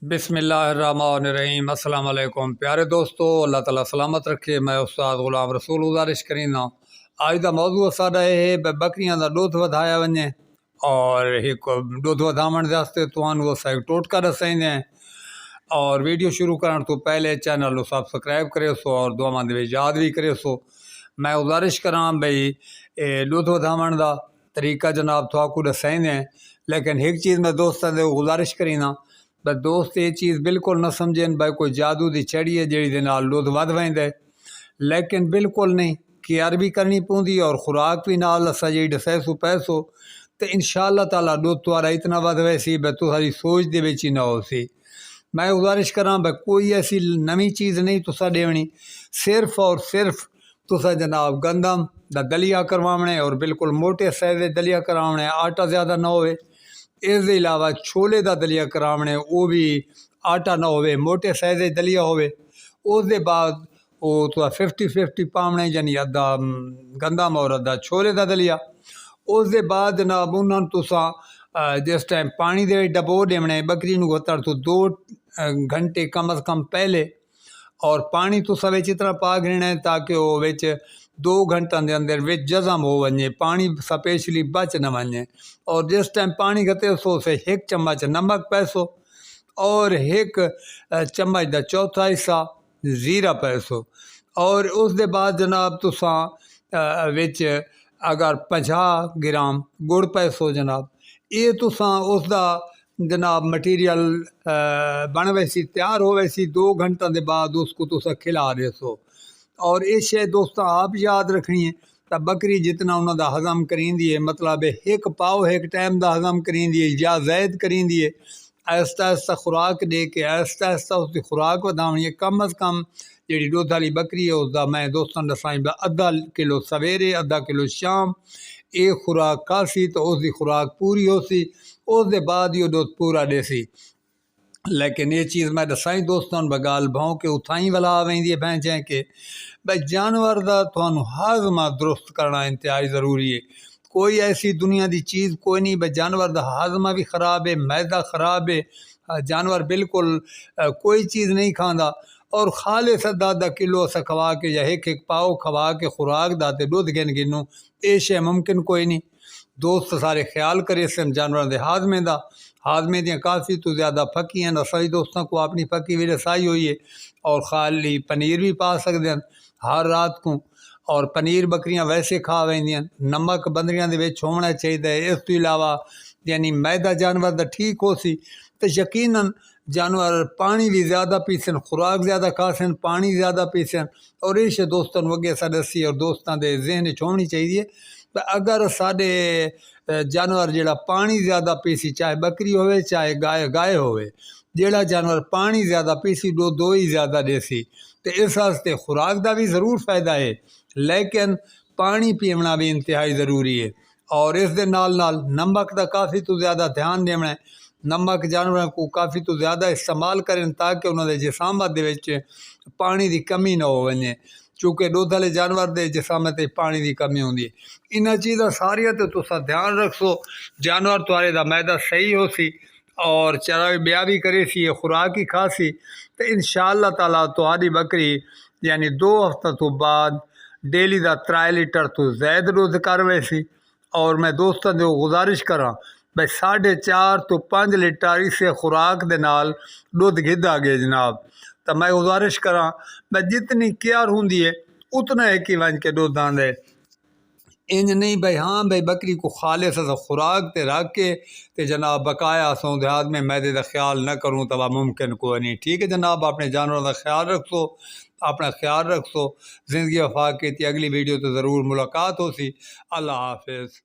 बिस्मिल्लाहिर्रहमानिर्रहीम। अस्सलाम वालेकुम प्यारे दोस्तों, अल्लाह ताला सलामत रखे। मैं उस्ताद गुलाम रसूल गुजारिश करींदा अज का मौजू साडा यह है बकरियां का दुध वधाया वने और एक दुध वधावन वास्ते तुहानू असा एक टोटका दसाइंदे हैं। और वीडियो शुरू करने तो पहले चैनल को सबसक्राइब करे सो और दुआवां दे विच याद भी करे सो। मैं गुजारिश करा भाई दुध वधावन का तरीका जनाब तुहाकू दसाइंदे हैं, लेकिन एक चीज़ मैं दोस्तों से गुजारिश करीना बस दोस्त ये चीज़ बिल्कुल न समझें भाई कोई जादू की छड़ी है जी दुध वध वेंदा है, लेकिन बिल्कुल नहीं। केयर भी करनी पौंदी और खुराक भी नाल असा जी दसैसो पैसो तो इंशाअल्लाह ताला दुध तुहारा इतना वध वैसी भाई तुहारी सोच दे विच ही ना हो सी। मैं गुजारिश करा भाई कोई ऐसी नवी चीज़ नहीं तुसा देवनी, सिर्फ और सिर्फ तुसा जनाब गंदम दा दलिया करवाने और बिल्कुल मोटे साइज दलिया करावने, आटा ज़्यादा ना होवे। इस अलावा छोले का दलिया करावने वो भी आटा ना होवे, मोटे साइज दलिया होवे। उस दे बाद वो तो 50-50 पावने यानी अद्धा गंदम और अद्धा छोले का दलिया। उस दे बाद जनाब उन्होंने तुसा जिस टाइम पानी दे डबो देवने बकरी नूं तो 2 घंटे कम अज़ कम पहले, और पानी तुसा विच इतना पा गिरना है ताकि वो विच 2 घंटन के अंदर विच जज़म हो वने, पानी स्पेशली बच न वने। और जिस टाइम पानी घते सो से 1 चम्मच नमक पैसो और 1 चम्मच का चौथा हिस्सा जीरा पैसो। और उस दे बाद जनाब तुसा विच अगर 50 ग्राम गुड़ पैसो जनाब। ये तुसा उसका जनाब मटीरियल बन वैसी तैयार हो वैसी 2 घंटों के बाद उसको तुसा खिला रहे सो। और ये शे दोस्तों आप याद रखनी है तो बकरी जितना उन्होंने हज़म करींदी है, मतलब 1 पाव 1 टाइम का हज़म करींदी है या ज़ायद करींदी है। आहिस्ता आहिस्ता खुराक दे के आहिस्ता आहिस्ता उसकी खुराक वधावनी है। कम अज़ कम जी दुध वाली बकरी है उसका मैं दोस्तों दसाई अद्धा किलो सवेरे अद्धा किलो शाम ये खुराक खासी तो उसकी खुराक पूरी हो सी, उस दे बाद ही दुध पूरा देसी। लेकिन ये चीज़ मैं दसाई दोस्तों बगाल भाव के उथाई वाला आ वेंदी है भैंसें के भाई जानवर का तुहानू हाजमा दुरुस्त करना इंतहाई ज़रूरी है। कोई ऐसी दुनिया की चीज़ कोई नहीं भाई जानवर का हाजमा भी खराब है, मैदा खराब है, जानवर बिल्कुल कोई चीज़ नहीं खाँदा और खाले अद्धा किलो अस खवा के या 1 पाव खवा के खुराक दाते दुध गिन गिनू ये शे मुमकिन कोई नहीं। दोस्त सारे ख्याल करे सन जानवर के हाजमे का, हाजमे दियाँ काफ़ी तो ज़्यादा फकी हैं। सभी दोस्तों को अपनी फकी भी रसाई हुई है। और खाली पनीर भी पा सकते हैं हर रात को, और पनीर बकरियां वैसे खा वेंदियां। नमक बंदरियां दे विच होना चाहिए। इस तो इलावा यानी मैदा जानवर का ठीक हो सी तो यकीनन जानवर पानी भी ज़्यादा पीसन, खुराक ज़्यादा खासन, पानी ज़्यादा पीसन। और इस दोस्तों अगे सा दसी और दोस्तों के जहन च होनी चाहिए तो अगर साढ़े जानवर जोड़ा पानी ज़्यादा पीसी, चाहे बकरी होवे चाहे गाय होवे, जोड़ा जानवर पानी ज़्यादा पीसी दो ही ज़्यादा देसी तो इस वास्ते खुराक का भी ज़रूर फ़ायदा है, लेकिन पानी पीना भी इंतहाई ज़रूरी है। और इस दे नाल नाल नमक का काफ़ी तो ज़्यादा ध्यान देना है। नमक जानवर को काफ़ी तो ज़्यादा इस्तेमाल करें ताकि उन्होंने जिसामत दे विच पानी की कमी ना हो वने, चूँकि दुध वाले जानवर के जिसामत पानी की कमी होंगी है। इन चीज़ा सारिया तो तुसा ध्यान रखो जानवर तुहारे दा मैदा सही हो सी और चरा ब्याह भी करे सी, खुराक ही खासी तो इंशाअल्लाह ताला तुहारी बकरी यानी 2 हफ्ते तो बाद डेली का 3 लीटर तो ज़ायद दुध कर वैसी। और मैं दोस्तों को गुजारिश करा भाई 4.5 तो 5 लीटर इस खुराक दे नाल दुध गिदा गए जनाब। तो मैं गुजारिश करा भाई जितनी केयर होंगी है उतना एक ही वन के दुध आंदे, इंज नहीं भाई हाँ भाई बकरी को खाले सा खुराक ते रख के ते जनाब बकाया सौ देहात में मैदे का ख्याल न करूँ तब मुमकिन कोई नहीं। ठीक है जनाब, अपने जानवरों का ख्याल रखो, अपना ख्याल रखो। ज़िंदगी वफा की अगली वीडियो तो ज़रूर मुलाकात हो सी। अल्लाह हाफिज़।